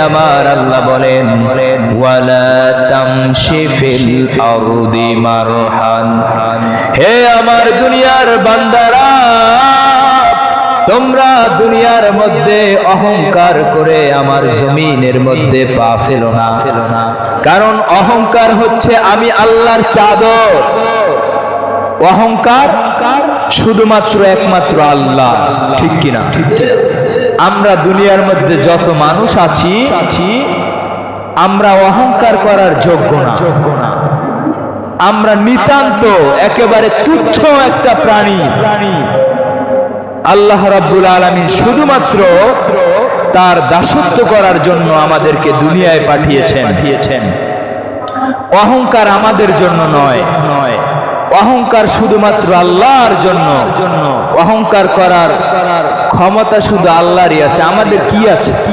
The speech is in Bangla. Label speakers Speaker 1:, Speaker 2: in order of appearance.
Speaker 1: আমার আল্লাহ বলেন ওয়ালা তামশি ফিল আরদি মারহান, হে আমার দুনিয়ার বান্দারা, তোমরা দুনিয়ার মধ্যে অহংকার করে আমার জমিনের মধ্যে পা ফেলো না। কারণ অহংকার হচ্ছে আমি আল্লাহর চাদর। অহংকার শুধুমাত্র একমাত্র আল্লাহ, ঠিক কিনা? আমরা দুনিয়ার মধ্যে যত মানুষ আছি আমরা অহংকার করার যোগ্য না। আমরা নিতান্ত একেবারে তুচ্ছ একটা প্রাণী। আল্লাহ রাব্বুল আলামিন শুধুমাত্র তার দাসত্ব করার জন্য আমাদেরকে দুনিয়ায় পাঠিয়েছেন। অহংকার আমাদের জন্য নয়, অহংকার শুধুমাত্র আল্লাহর জন্য। অহংকার করার ক্ষমতা শুধু আল্লাহরই আছে, আমাদের কি আছে?